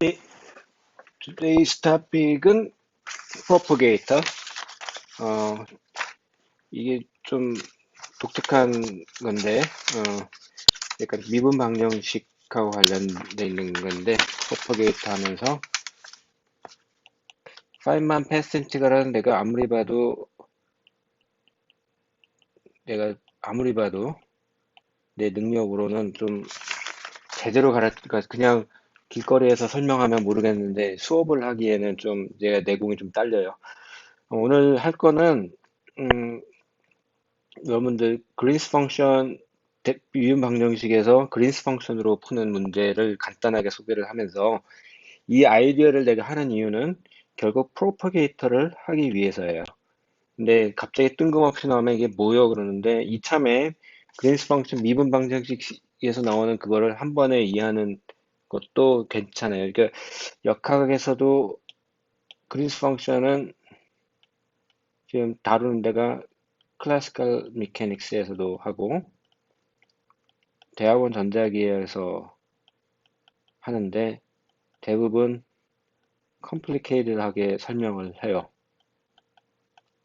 네, today's topic은 propagator. 어, 이게 좀 독특한 건데, 약간 미분 방정식하고 관련돼 있는 건데, propagator 하면서 파인만 퍼센티가라는 내가 아무리 봐도 내 능력으로는 좀 제대로 그러니까 그냥 길거리에서 설명하면 모르겠는데 수업을 하기에는 좀 내가 내공이 좀 딸려요. 오늘 할 거는 음, 여러분들 그린스 펑션 유인 방정식에서 그린스 펑션으로 푸는 문제를 간단하게 소개를 하면서 이 아이디어를 내가 하는 이유는 결국 프로퍼게이터를 하기 위해서예요. 근데 갑자기 뜬금없이 나오면 이게 뭐요? 그러는데 이참에 그린스 펑션 미분 방정식에서 나오는 그거를 한 번에 이해하는 것도 괜찮아요. 그러니까 역학에서도 그린스 펑션은 지금 다루는 데가 클래시컬 미케닉스에서도 하고 대학원 전자기에서 하는데 대부분 컴플리케이드하게 설명을 해요.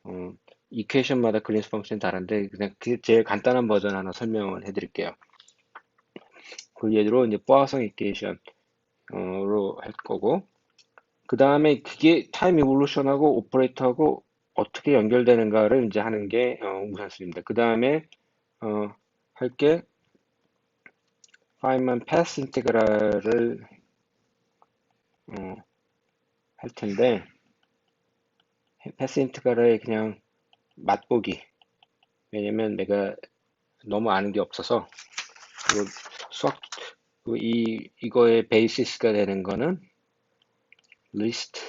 어, 이퀘이션마다 그린스 펑션이 다른데 그냥 그 제일 간단한 버전 하나 설명을 해드릴게요. 그 예로 이제 포화성 이퀘이션으로 할 거고 그 다음에 그게 타임 이볼루션하고 오퍼레이터하고 어떻게 연결되는가를 이제 하는 게 우선순위입니다. 그 다음에 할게 파인만 패스 인테그랄을 할 텐데 패스 인테그랄의 그냥 맛보기. 왜냐면 내가 너무 아는 게 없어서 그리고 수학 이거의 베이시스가 되는 거는 리스트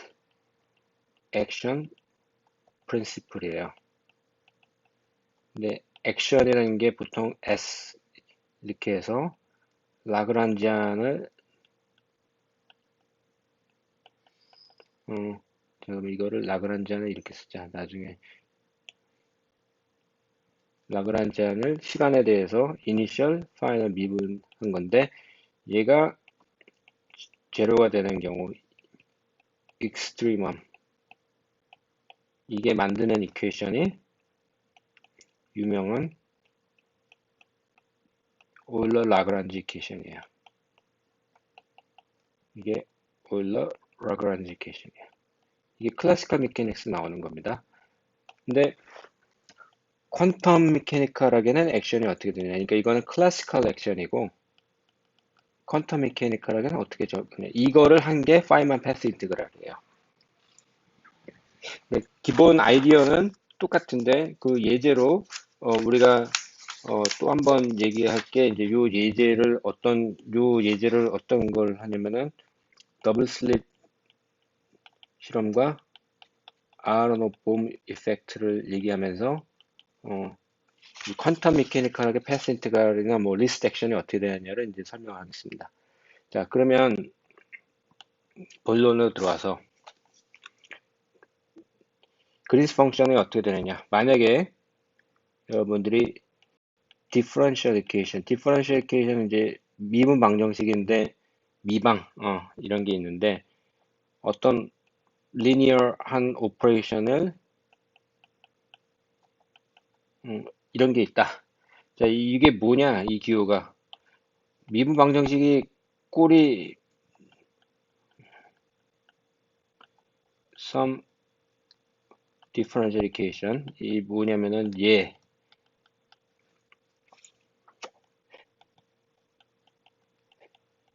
액션 프린시플이에요. 근데 액션이라는 게 보통 S 이렇게 해서 라그란지안을 그럼 이거를 라그란지안을 이렇게 쓰자. 나중에 라그란지안을 시간에 대해서 이니셜, 파이널 미분한 건데 얘가 제로가 되는 경우 익스트리멈 이게 만드는 이퀘이션이 유명한 오일러 라그란지 이퀘이션이에요. 이게 오일러 라그란지 이퀘이션이에요. 이게 클래시컬 메케닉스 나오는 겁니다. 근데 퀀텀 메케니컬하게는 액션이 어떻게 되냐? 그러니까 이거는 클래시컬 액션이고 퀀텀 메케니컬하게는 어떻게 적느냐? 이거를 한 게 파이만 패스 인티그랄이에요. 기본 아이디어는 똑같은데 그 예제로 우리가 또 한 번 얘기할 게 이제 요 예제를 어떤 걸 하냐면은 더블 슬릿 실험과 아로노 봄 이펙트를 얘기하면서 이 퀀텀 메케니컬하게 패스 인테그랄이나 뭐 리스트 액션이 어떻게 되느냐를 이제 설명하겠습니다. 자, 그러면 본론으로 들어와서 그린스 펑션이 어떻게 되느냐? 만약에 여러분들이 디퍼런셜 이퀘이션은 이제 미분 방정식인데 이런 게 있는데 어떤 리니어한 오퍼레이션을 이런 게 있다. 자, 이게 뭐냐? 이 기호가 미분 방정식이 꼴이 some differential equation 이 뭐냐면은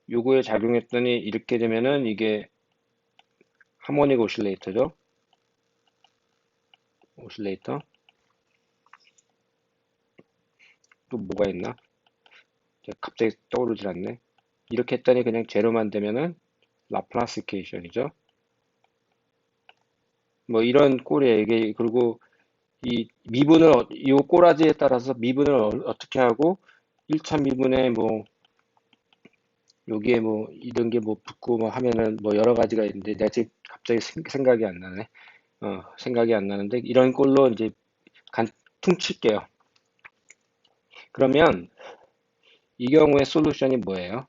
요거에 작용했더니 이렇게 되면은 이게 하모닉 오실레이터죠. 오실레이터 또 뭐가 있나? 갑자기 떠오르질 않네. 이렇게 했더니 그냥 제로만 되면은 라플라스 이퀘이션이죠. 뭐 이런 꼴이에요. 이게 그리고 이 꼬라지에 따라서 미분을 어떻게 하고 1차 미분에 뭐 여기에 뭐 이런 게 뭐 붙고 뭐 하면은 뭐 여러 가지가 있는데 내가 지금 갑자기 생각이 안 나네. 생각이 안 나는데 이런 꼴로 이제 간 퉁칠게요. 그러면 이 경우에 솔루션이 뭐예요?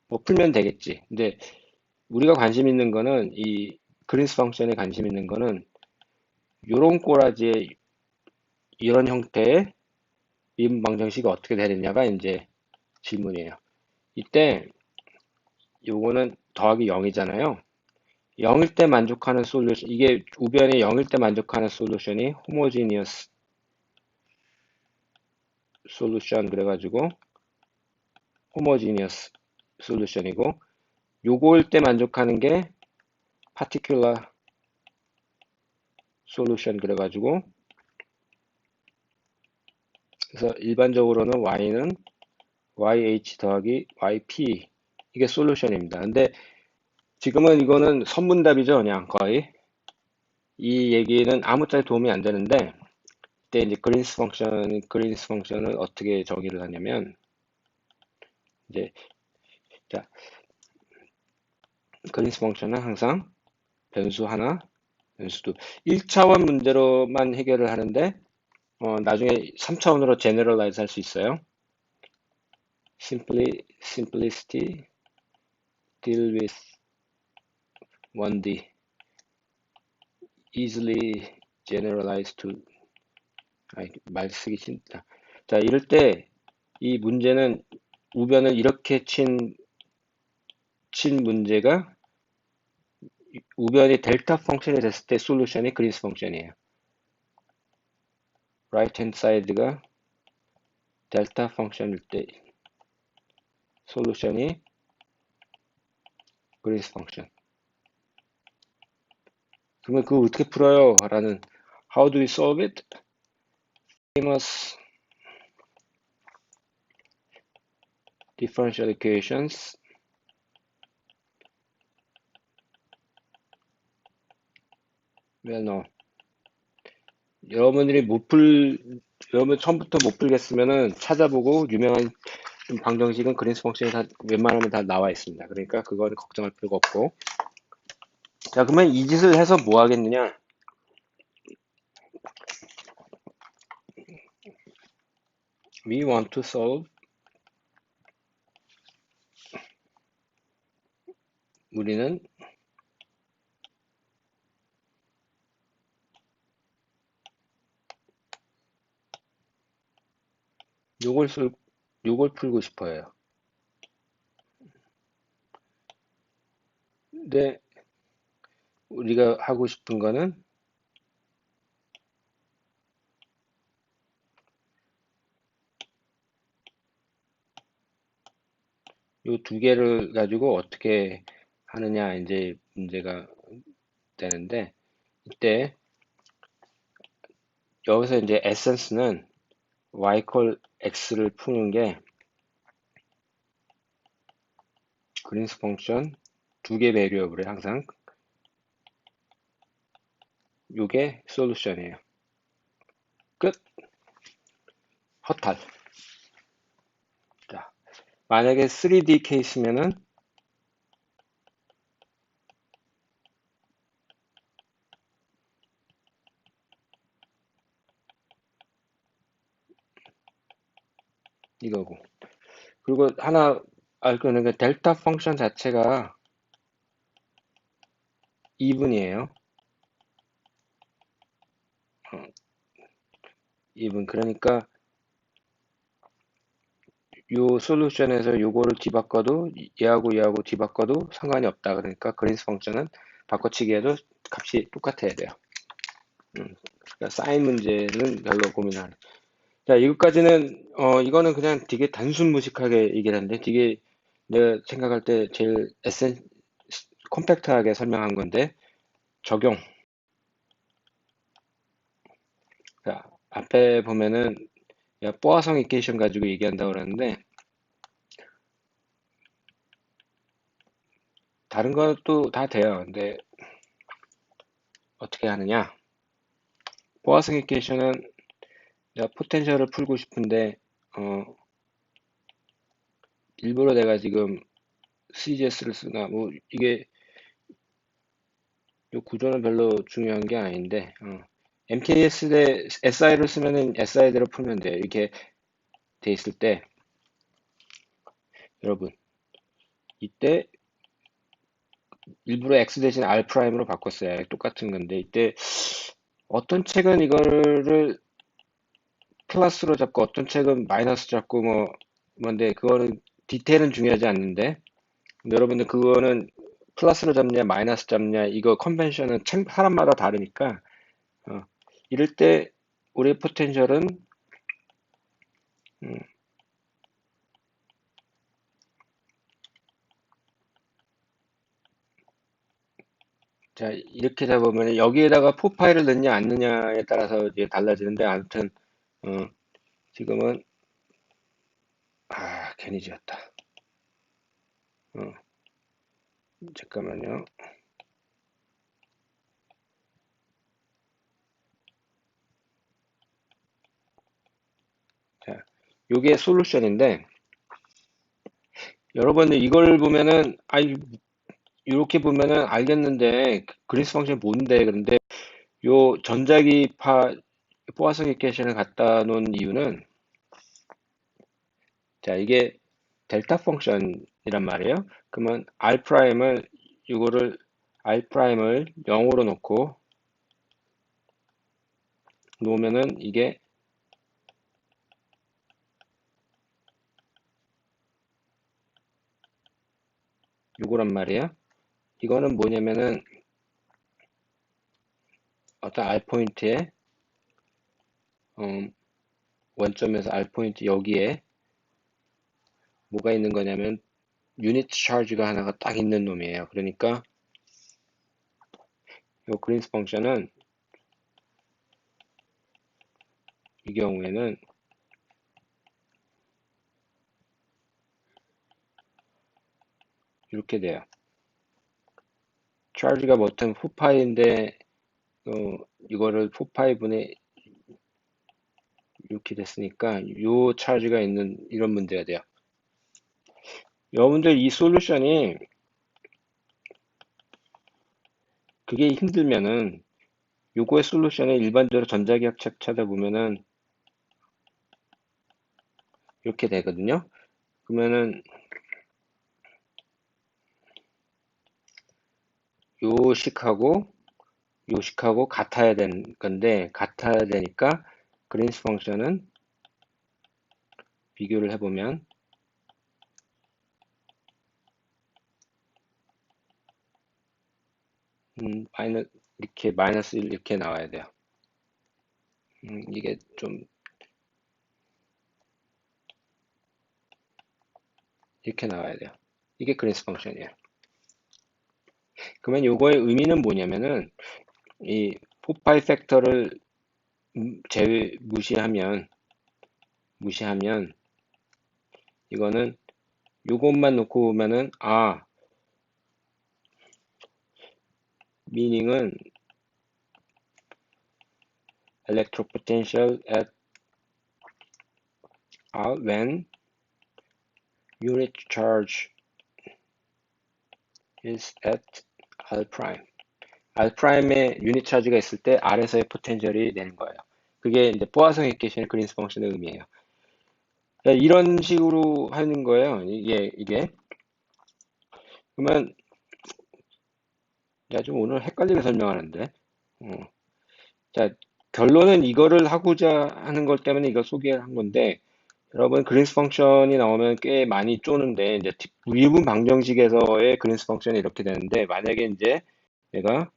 뭐 풀면 되겠지. 근데 우리가 관심 있는 거는 이 그린스 펑션에 관심 있는 거는 요런 꼬라지의 이런 형태의 미분 방정식이 어떻게 되느냐가 이제 질문이에요. 이때 요거는 더하기 0이잖아요. 0일 때 만족하는 솔루션, 이게 우변이 0일 때 만족하는 솔루션이 호모지니어스 솔루션 그래가지고 호모지니어스 솔루션이고 요거일 때 만족하는 게 파티큘러 솔루션 그래가지고 그래서 일반적으로는 y는 yh 더하기 yp 이게 솔루션입니다. 근데 지금은 이거는 선문답이죠, 그냥 거의. 이 얘기는 아무짝에 도움이 안 되는데, 이때 이제 그린스 펑션을 어떻게 정의를 하냐면, 이제, 자, 그린스 펑션은 항상 변수 하나, 변수 두, 1차원 문제로만 해결을 하는데, 나중에 3차원으로 제너럴라이즈 할 수 있어요. simplicity, deal with 1D, easily generalized to, 말 쓰기 싫다. 자, 이럴 때, 이 문제는 우변을 이렇게 친 문제가 우변이 델타 펑션이 됐을 때 솔루션이 그린스 펑션이에요. right hand side가 델타 펑션일 때 솔루션이 그린스 펑션. 그러면 그거 어떻게 풀어요? 라는 how do we solve it? famous differential equations. well no. 여러분 처음부터 못 풀겠으면은 찾아보고 유명한 방정식은 그린스 펑션이 다 웬만하면 다 나와 있습니다. 그러니까 그거는 걱정할 필요가 없고. 자, 그러면 이 짓을 해서 뭐 하겠느냐? We want to solve. 우리는 요걸 쓸, 요걸 풀고 싶어요. 근데 우리가 하고 싶은 거는 요 두 개를 가지고 어떻게 하느냐 이제 문제가 되는데 이때 여기서 이제 에센스는 y 콜 x를 푸는 게 그린스 펑션 두 개 베리어블에 항상 요게 솔루션이에요. 끝. 허탈. 자, 만약에 3D 케이스면은 이거고. 그리고 하나 알 거는 게 델타 펑션 자체가 2분이에요. 2분. 그러니까 요 솔루션에서 요거를 뒤바꿔도 얘하고 뒤바꿔도 상관이 없다. 그러니까 그린스 펑션은 바꿔치기해도 값이 똑같아야 돼요. 그러니까 사인 문제는 별로 고민 안 해. 자, 이것까지는 이거는 그냥 되게 단순 무식하게 얘기를 하는데 되게 내가 생각할 때 제일 컴팩트하게 설명한 건데 적용. 자, 앞에 보면은 뽀아성 이케이션 가지고 얘기한다고 그러는데 다른 것도 다 돼요. 근데 어떻게 하느냐? 뽀아성 이케이션은 내가 포텐셜을 풀고 싶은데 일부러 내가 지금 CGS를 쓰나 뭐 이게 이 구조는 별로 중요한 게 아닌데 MKS 대 SI를 쓰면은 SI대로 풀면 돼요. 이렇게 돼 있을 때 여러분 이때 일부러 x 대신 r 프라임으로 바꿨어요. 똑같은 건데 이때 어떤 책은 이거를 플러스로 잡고 어떤 책은 마이너스 잡고 뭐 뭔데 그거는 디테일은 중요하지 않는데 여러분들 그거는 플러스로 잡냐 마이너스 잡냐 이거 컨벤션은 사람마다 다르니까 어, 이럴 때 우리의 포텐셜은 음, 자 이렇게 잡으면 여기에다가 포파이를 넣냐 안 넣냐에 따라서 이제 달라지는데 아무튼 어, 지금은 괜히 지었다. 어, 잠깐만요. 자, 요게 솔루션인데 여러분들 이걸 보면은 이렇게 보면은 알겠는데 그린스 펑션 뭔데? 그런데 요 전자기파 포화성 이퀘이션을 갖다 놓은 이유는 자 이게 델타 펑션이란 말이에요. 그러면 r 프라임을 이거를 r 프라임을 0으로 놓으면은 이게 요거란 말이에요. 이거는 뭐냐면은 어떤 r 포인트에 원점에서 r 포인트 여기에 뭐가 있는 거냐면 유니트 차지가 하나가 딱 있는 놈이에요. 그러니까 요 그린스 펑션은 이 경우에는 이렇게 돼요. 차지가 뭐든 4파이인데 이거를 4파이분의 이렇게 됐으니까 요 차지가 있는 이런 문제가 돼요. 여러분들 이 솔루션이 그게 힘들면은 요거의 솔루션을 일반적으로 전자기학 책 찾아보면은 이렇게 되거든요. 그러면은 요식하고 요식하고 같아야 되는 건데 같아야 되니까 그린스 펑션은 비교를 해보면 이렇게 마이너스 1 이렇게 나와야 돼요. 이게 좀 이렇게 나와야 돼요. 이게 그린스 펑션이에요. 그러면 요거의 의미는 뭐냐면은 이 포파이 팩터를 무시하면 이거는 요것만 놓고 보면은 meaning은 electro potential at when unit charge is at R prime. R 프라임에 유닛 차지가 있을 때 R에서의 포텐셜이 되는 거예요. 그게 이제 포화성 이퀘이션의 그린스 펑션의 의미예요. 이런 식으로 하는 거예요. 이게. 그러면 내가 좀 오늘 헷갈리게 설명하는데. 어. 자, 결론은 이거를 하고자 하는 것 때문에 이걸 소개한 건데, 여러분 그린스 펑션이 나오면 꽤 많이 쪼는데, 이제 미분 방정식에서의 그린스 펑션이 이렇게 되는데, 만약에 이제 내가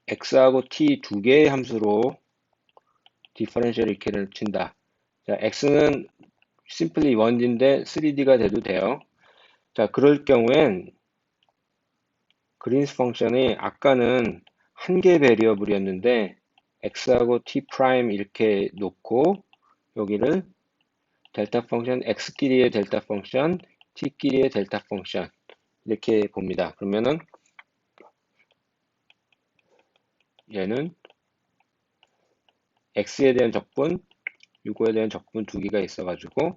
x하고 t 두 개의 함수로 디퍼런셜 이케를 친다. 자, x는 simply 1인데 3D가 돼도 돼요. 자, 그럴 경우엔 그린스 펑션이 아까는 한 개 베리어블이었는데 x하고 t 프라임 이렇게 놓고 여기를 델타 펑션 x끼리의 델타 펑션 t끼리의 델타 펑션 이렇게 봅니다. 그러면은 얘는 x에 대한 적분, 요거에 대한 적분 두 개가 있어가지고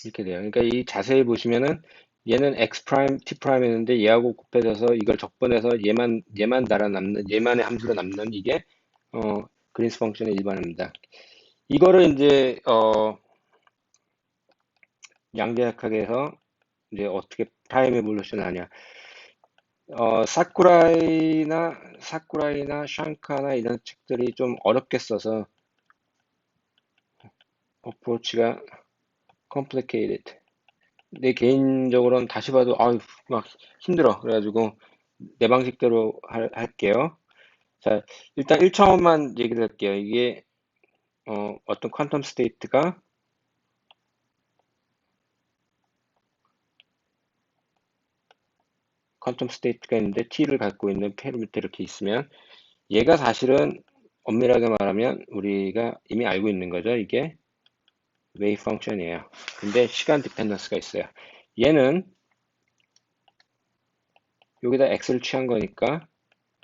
이렇게 돼요. 그러니까 이 자세히 보시면은 얘는 x 프라임, t 프라임 했는데 얘하고 곱해져서 이걸 적분해서 얘만 달아 남는 얘만의 함수로 남는 이게 그린스 펑션의 일반입니다. 이거를 이제 양대역학에 해서 이제 어떻게 타임 에볼루션 하냐. 사쿠라이나 샹카나 이런 책들이 좀 어렵게 써서 어프로치가 complicated. 내 개인적으로는 다시 봐도 아유 막 힘들어. 그래가지고 내 방식대로 할게요. 자, 일단 1차원만 얘기를 할게요. 이게 어떤 퀀텀 스테이트가 있는데 t를 갖고 있는 페르미터 이렇게 있으면 얘가 사실은 엄밀하게 말하면 우리가 이미 알고 있는 거죠. 이게 웨이브 펑션이에요. 근데 시간 디펜던스가 있어요. 얘는 여기다 x를 취한 거니까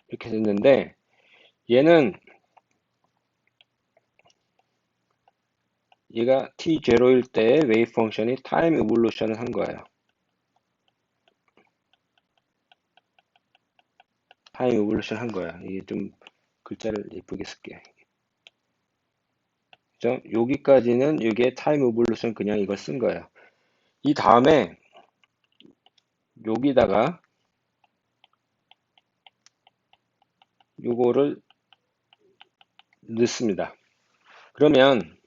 이렇게 됐는데 얘는 얘가 t0일 때 웨이브 펑션이 타임 이볼루션을 한 거예요. 타임 이볼루션 한 거야. 이게 좀 글자를 예쁘게 쓸게요. 그죠? 여기까지는 이게 타임 이볼루션 그냥 이걸 쓴 거예요. 이 다음에 여기다가 요거를 넣습니다. 그러면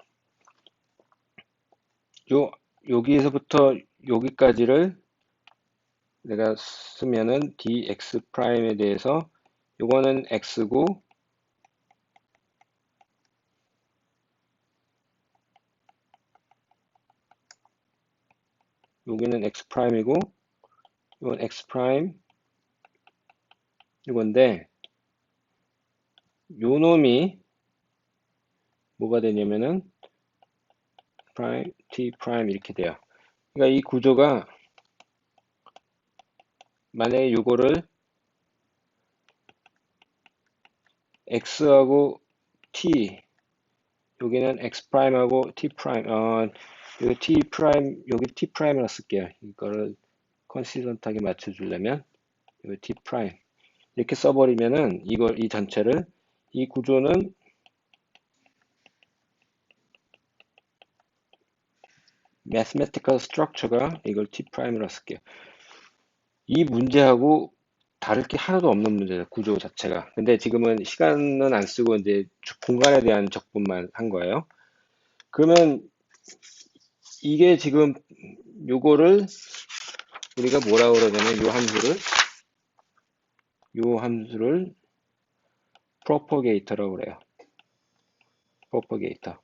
여기서부터 여기까지를 내가 쓰면은 dx 프라임에 대해서 요거는 x고 여기는 x 프라임이고 이건 x 프라임 이건데 요 놈이 뭐가 되냐면은 프라임 t 프라임 이렇게 돼요. 그러니까 이 구조가 만약에 요거를 x하고 t 여기는 x 프라임하고 t 프라임 여기 t 프라임 여기 t 프라임을 쓸게요. 이거를 컨시스턴트하게 맞춰주려면 여기 t 프라임 이렇게 써버리면은 이걸 이 전체를 이 구조는 mathematical structure가 이걸 t 프라임으로 쓸게요. 이 문제하고 다를 게 하나도 없는 문제예요. 구조 자체가. 근데 지금은 시간은 안 쓰고 이제 공간에 대한 적분만 한 거예요. 그러면 이게 지금 요거를 우리가 뭐라고 그러냐면 요 함수를 propagator라고 그래요. propagator.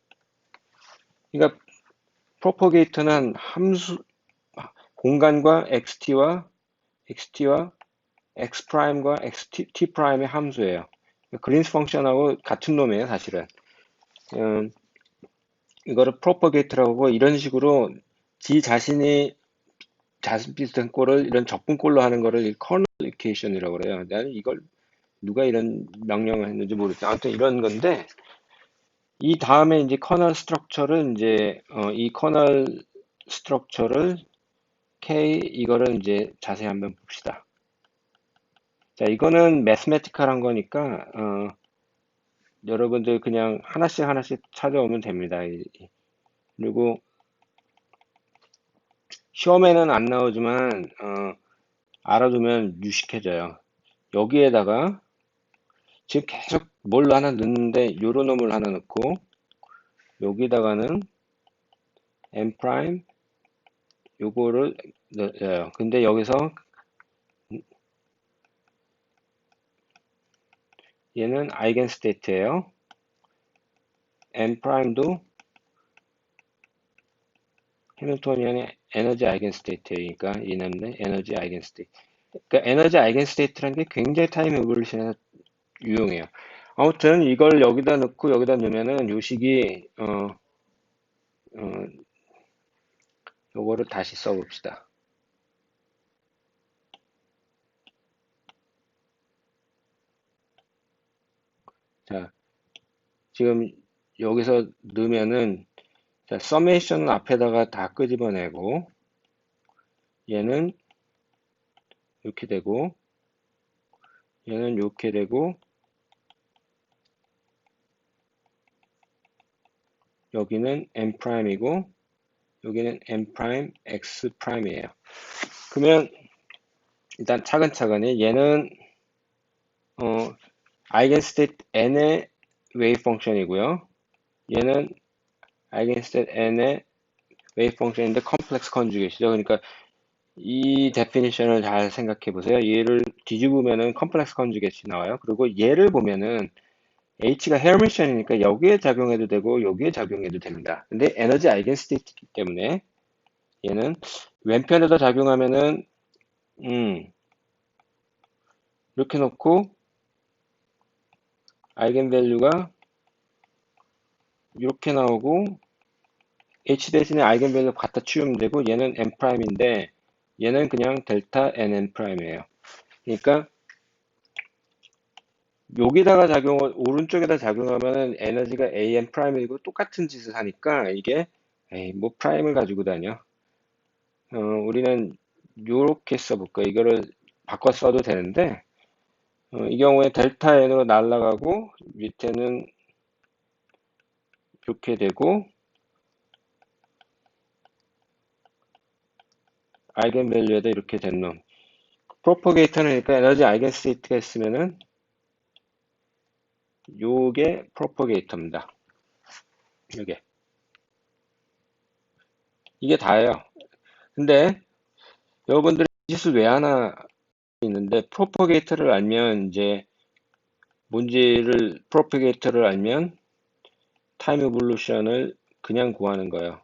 그러니까 propagator는 공간과 xt와 x 프라임과 t 프라임의 함수예요. 그린스 펑션하고 같은 놈이에요, 사실은. 음, 이거를 propagator라고 하고 이런 식으로 지 자신이 자신 비슷한 꼴을 이런 적분꼴로 하는 거를 커널리케이션이라고 그래요. 나는 이걸 누가 이런 명령을 했는지 모르겠어요. 아무튼 이런 건데 이 다음에 이제 커널 스트럭처를 이제 이 커널 스트럭처를 K 이거를 이제 자세히 한번 봅시다. 자, 이거는 매스메티컬한 거니까 여러분들 그냥 하나씩 찾아오면 됩니다. 그리고 시험에는 안 나오지만 알아두면 유식해져요. 여기에다가 지금 계속 뭘 하나 넣는데 요런 놈을 하나 넣고 여기다가는 n 프라임 요거를 넣어요. 근데 여기서 얘는 아이겐 스테이트예요. n 프라임도 해밀토니안의 에너지 아이겐 스테이트니까 얘는 에너지 아이겐 스테이트. 그러니까 에너지 아이겐 스테이트라는 게 굉장히 타임 에볼루션에서 유용해요. 아무튼 이걸 여기다 넣고 여기다 넣으면은 요식이 어, 요거를 다시 써봅시다. 자, 지금 여기서 넣으면은 자, 서메이션은 앞에다가 다 끄집어내고 얘는 이렇게 되고 얘는 이렇게 되고 여기는 n 프라임이고 여기는 n 프라임 x 프라임이에요. 그러면 일단 차근차근히 얘는 아이겐스테이트 n의 웨이브 펑션이고요. 얘는 아이겐스테이트 n의 웨이브 펑션인데 컴플렉스 컨주게이트죠. 그러니까 이 데피니션을 잘 생각해 보세요. 얘를 뒤집으면은 컴플렉스 컨주게이트 나와요. 그리고 얘를 보면은 H가 헤르미션이니까 여기에 작용해도 되고 여기에 작용해도 됩니다. 근데 에너지 아이겐스테이트이기 때문에 얘는 왼편에다 작용하면은 이렇게 놓고 아이겐밸류가 이렇게 나오고 H 대신에 아이겐밸류 갖다 치우면 되고 얘는 N'인데 얘는 그냥 델타 NN'이에요. 그러니까 여기다가 오른쪽에다 작용하면은 에너지가 AN'이고 똑같은 짓을 하니까 이게 에이, 뭐 프라임을 가지고 다녀. 우리는 요렇게 써볼까? 이거를 바꿔 써도 되는데 이 경우에 델타 N으로 날아가고 밑에는 이렇게 되고 아이겐밸류에도 이렇게 된 놈. 프로퍼게이터는 그러니까 에너지 아이겐스테이트가 있으면은 요게 프로퍼게이터입니다. 요게. 이게 다예요. 근데 여러분들이 이 짓을 왜 하나 있는데 프로퍼게이터를 알면 이제 프로퍼게이터를 알면 타임 에볼루션을 그냥 구하는 거예요.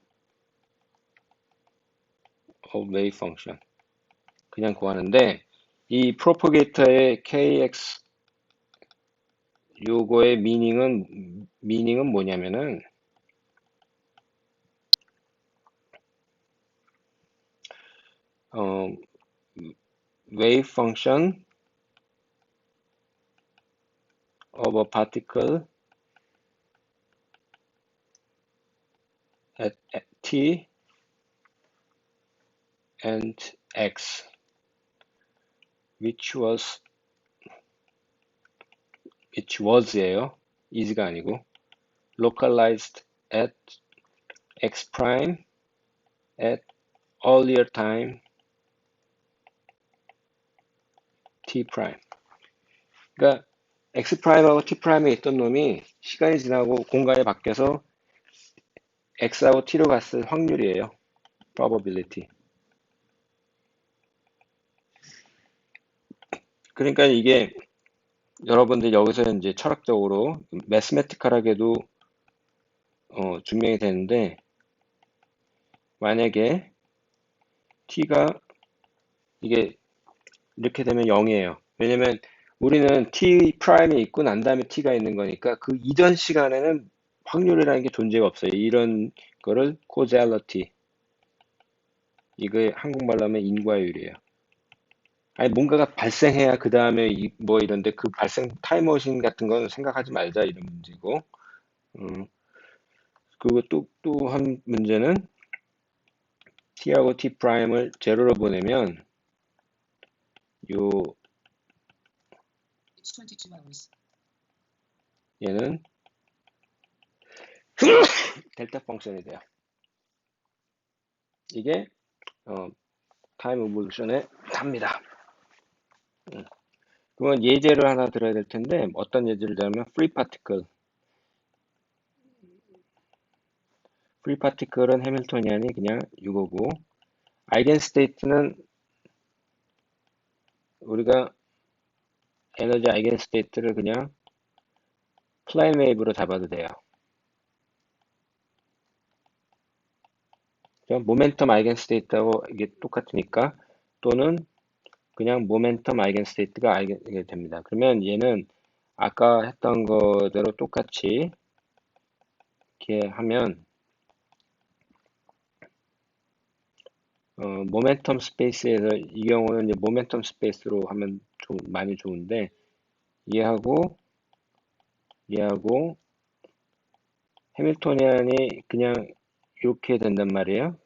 웨이브 펑션. 그냥 구하는데 이 프로퍼게이터의 KX 요거의 미닝은 뭐냐면은 어, wave function of a particle at t and x which was예요. is가 아니고 localized at x prime at earlier time t prime. 그러니까 x prime하고 t prime에 있던 놈이 시간이 지나고 공간이 바뀌어서 x하고 t로 갔을 확률이에요. probability. 그러니까 이게 여러분들 여기서 이제 철학적으로 매스메티컬하게도 증명이 되는데 만약에 t가 이게 이렇게 되면 0이에요. 왜냐면 우리는 t 프라임이 있고 난 다음에 t가 있는 거니까 그 이전 시간에는 확률이라는 게 존재가 없어요. 이런 거를 causality. 이거 한국말로 하면 인과율이에요. 아니 뭔가가 발생해야 그 다음에 뭐 이런데 그 발생 타임머신 같은 건 생각하지 말자 이런 문제고. 그리고 또 한 문제는 t하고 t 프라임을 제로로 보내면 요 얘는 델타 펑션이 돼요. 이게 타임 에볼루션의 답니다. 그러면 예제를 하나 들어야 될 텐데 어떤 예제를 들면 free particle은 해밀토니안이 그냥 이거고 아이겐스테이트는 우리가 에너지 아이겐스테이트를 그냥 플레인 웨이브로 잡아도 돼요. 모멘텀 아이겐스테이트하고 이게 똑같으니까 또는 그냥 모멘텀 아이겐스테이트가 알게 됩니다. 그러면 얘는 아까 했던 거대로 똑같이 이렇게 하면 모멘텀 스페이스에서 이 경우는 이제 모멘텀 스페이스로 하면 좀 많이 좋은데 얘하고 해밀토니안이 그냥 이렇게 된단 말이에요.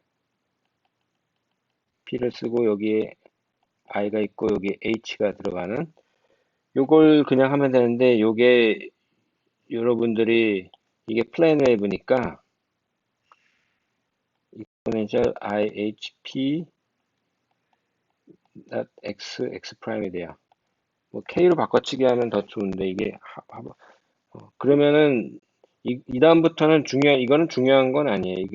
P를 쓰고 여기에 I가 있고 여기 H가 들어가는 요걸 그냥 하면 되는데 요게 여러분들이 이게 플레인 웨이브니까 exponential ihp x 프라임에 돼요. 뭐 k로 바꿔치기 하면 더 좋은데 이게 그러면은 이 다음부터는 이거는 중요한 건 아니에요.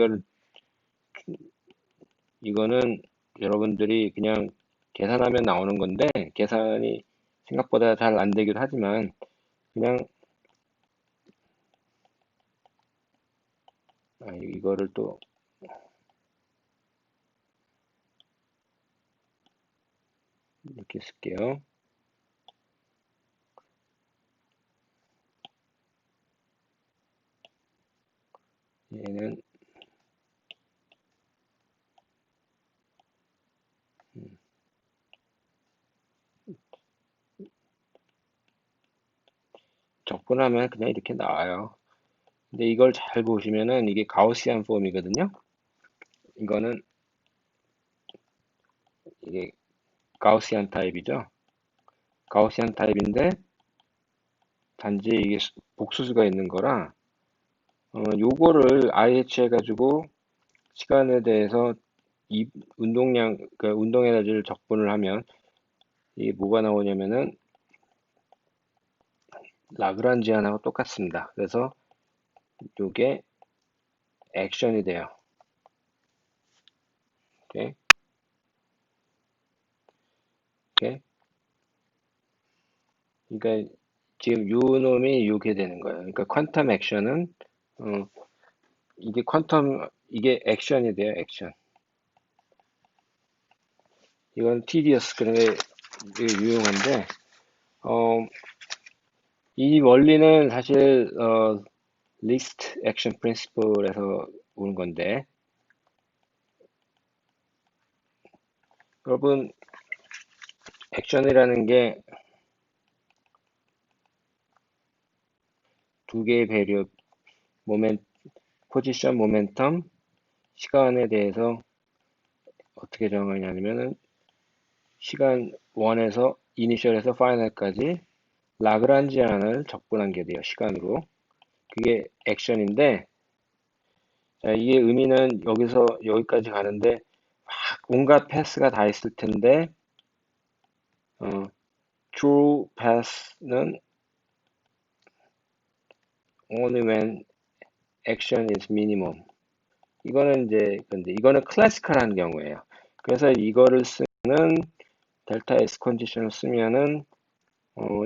이거는 여러분들이 그냥 계산하면 나오는 건데 계산이 생각보다 잘 안 되기도 하지만 그냥 이거를 또 이렇게 쓸게요. 얘는 적분하면 그냥 이렇게 나와요. 근데 이걸 잘 보시면은 이게 가우시안 폼이거든요. 이거는 이게 가우시안 타입이죠. 가우시안 타입인데 단지 이게 복수수가 있는 거라 요거를 IH 해가지고 시간에 대해서 이 운동량 그 운동 에너지를 적분을 하면 이게 뭐가 나오냐면은 라그란지안하고 똑같습니다. 그래서 요게 액션이 돼요. 오케이? 오케이? 그러니까 지금 요 놈이 요게 되는 거예요. 그러니까 퀀텀 액션은 어, 이게 액션이 돼요. 액션. 이건 tedious 그런게 유용한데 어, 이 원리는 사실 least action principle에서 오는 건데 여러분 액션이라는 게 두 개의 배력 포지션, 모멘텀, 시간에 대해서 어떻게 정하냐면은 시간 1에서 이니셜에서 파이널까지 라그란지안을 적분한 게 돼요. 시간으로. 그게 액션인데 자, 이게 의미는 여기서 여기까지 가는데 막 온갖 패스가 다 있을 텐데 어, true pass는 only when action is minimum. 이거는 이제 근데 이거는 클래시컬한 경우예요. 그래서 이거를 쓰는 델타 S 컨디션을 쓰면은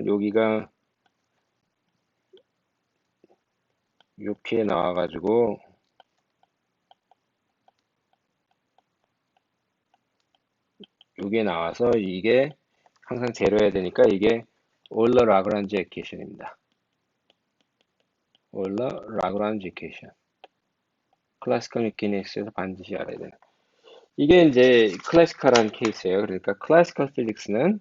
여기가 이렇게 나와가지고 이게 나와서 이게 항상 제로해야 되니까 이게 올러 라그란지 에케이션입니다. 올러 라그란지 에케이션. 클래시컬 메케닉스에서 반드시 알아야 되는. 이게 이제 클래시컬한 케이스예요. 그러니까 클래시컬 필릭스는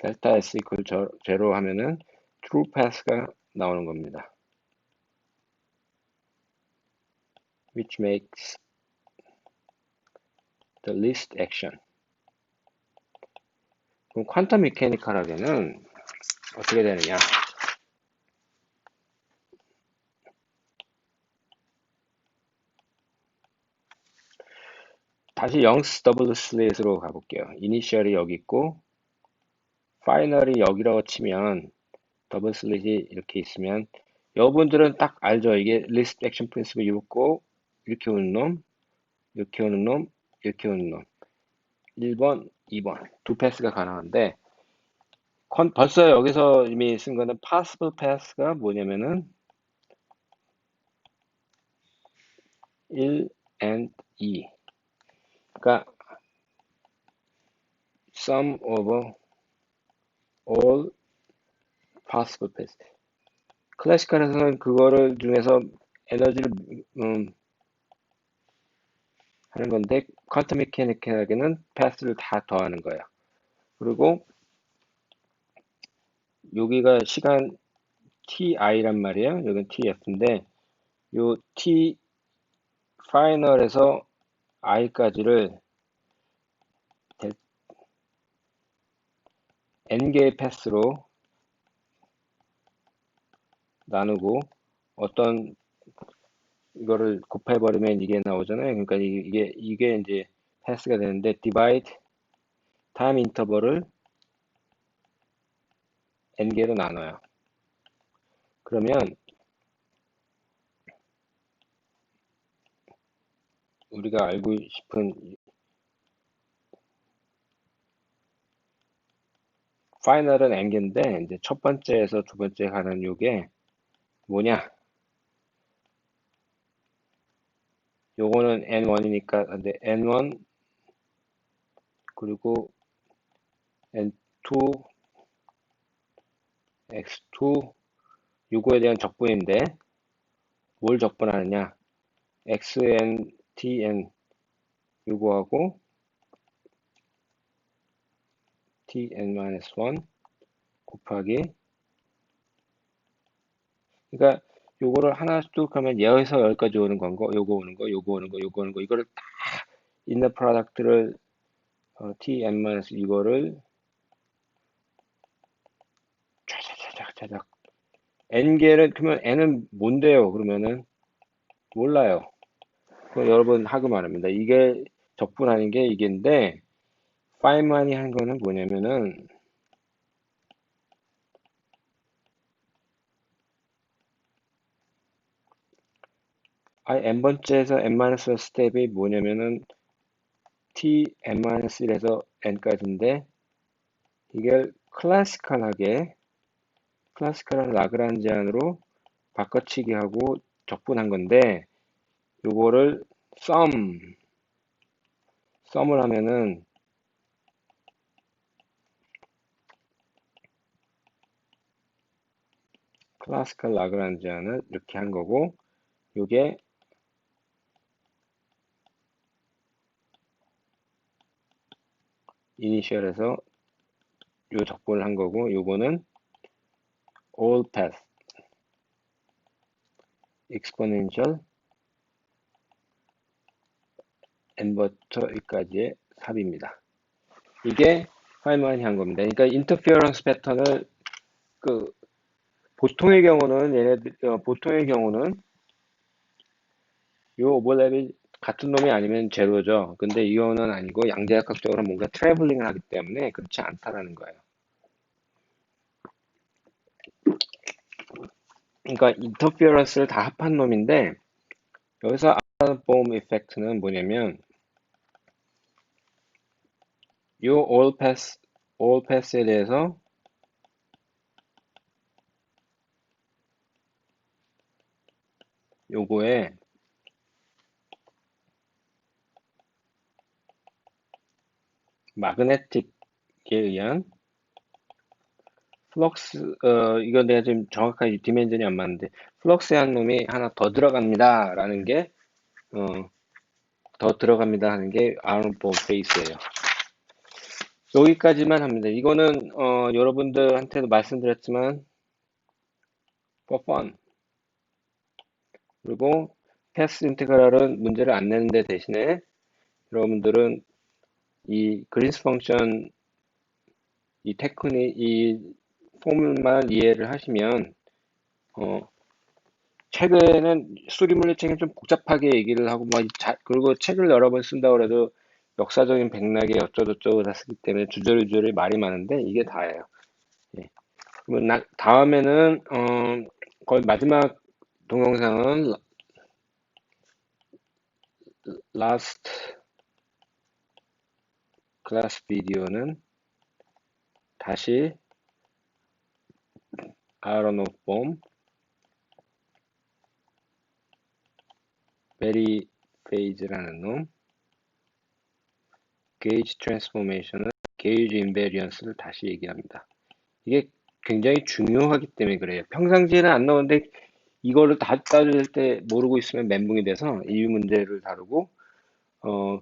델타 S 이퀄 제로 하면은 true path가 나오는 겁니다. which makes the least action. 그럼 퀀텀 메케니컬하게는 어떻게 되느냐? 다시 영스 더블 슬릿으로 가볼게요. 이니셜이 여기 있고 파이널이 여기라고 치면 더블 슬릿이 이렇게 있으면 여러분들은 딱 알죠? 이게 리스트 액션 프린시플 읽고 이렇게 오는 놈, 이렇게 오는 놈, 이렇게 오는 놈. 1번, 2번 두 패스가 가능한데 벌써 여기서 이미 쓴 거는 possible pass가 뭐냐면은 1 and 2. 그러니까 sum over all possible pass. 클래시컬에서는 그거를 중에서 에너지를 하는 건데 퀀텀 메케니컬에게는 패스를 다 더하는 거예요. 그리고 여기가 시간 ti란 말이에요. 여기는 tf인데 요 t 파이널에서 i까지를 n개의 패스로 나누고 어떤 이거를 곱해버리면 이게 나오잖아요. 그러니까 이게 이제 패스가 되는데 divide 타임 인터벌을 n개로 나눠요. 그러면 우리가 알고 싶은 파이널은 n개인데 이제 첫 번째에서 두 번째 가는 요게 뭐냐? 요거는 n1이니까 근데 n1 그리고 n2, x2 요거에 대한 적분인데 뭘 적분하느냐? xn, tn 요거하고 tn-1 곱하기 그러니까 요거를 하나 쭉 하면 예에서 열까지 오는 거, 요거 오는 거, 요거 오는 거, 요거 오는 거 이거를 다 인너 프로덕트를 tn- 이거를 차작차작 n개를 그러면 n은 뭔데요? 그러면은 몰라요. 그럼 여러분 하고 말합니다. 이게 적분하는 게 이게인데 파이만이 한 거는 뭐냐면은 n번째에서 n-1 스텝이 뭐냐면은 tn-1에서 n까지인데 이걸 클래시컬한 라그란지안으로 바꿔치기 하고 적분한 건데 요거를 썸을 하면은 클래시컬 라그란지안을 이렇게 한 거고 요게 이니셜에서 요 적분을 한 거고 요거는 all path exponential n부터 여기까지의 삽입니다. 이게 파이만이 한 겁니다. 그러니까 인터피어런스 패턴을 그 보통의 경우는 요 오버랩이 같은 놈이 아니면 제로죠. 근데 이거는 아니고 양자역학적으로 뭔가 트래블링을 하기 때문에 그렇지 않다라는 거예요. 그러니까 인터피어런스를 다 합한 놈인데 여기서 아웃봄 이펙트는 뭐냐면 요 all pass에 대해서 요거에 마그네틱에 의한 플럭스 이건 내가 지금 정확하게 디멘전이 안 맞는데 플럭스한 놈이 하나 더 들어갑니다 라는 게 더 들어갑니다 하는 게 아웃봄 페이스예요. 여기까지만 합니다. 이거는 여러분들한테도 말씀드렸지만 for fun 그리고 패스 인테그랄은 문제를 안 내는데 대신에 여러분들은 이 그린스 펑션 이 포뮬만 이해를 하시면 어, 책에는 수리물리책은 좀 복잡하게 얘기를 하고 그리고 책을 여러 번 쓴다고 해도 역사적인 맥락에 어쩌고저쩌고 다 쓰기 때문에 주저리주저리 말이 많은데 이게 다예요. 예. 그러면 다음에는 거의 마지막 동영상은 last class 비디오는 다시 아론오프 봄, 베리 페이즈라는 놈, 게이지 트랜스포메이션은 게이지 인베리언스를 다시 얘기합니다. 이게 굉장히 중요하기 때문에 그래요. 평상시에는 안 나오는데 이거를 다 따질 때 모르고 있으면 멘붕이 돼서 이 문제를 어,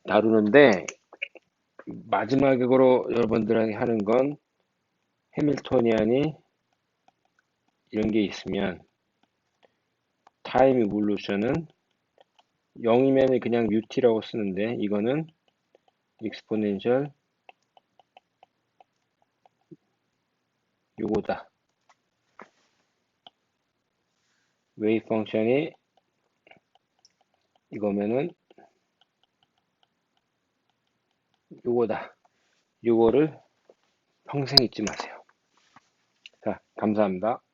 다루는데 마지막으로 여러분들에게 하는 건 해밀토니안이 이런 게 있으면 타임 이볼루션은 0이면 그냥 UT라고 쓰는데 이거는 익스포넨셜 요거다. 웨이브 펑션이 이거면은 요거다. 요거를 평생 잊지 마세요. 자, 감사합니다.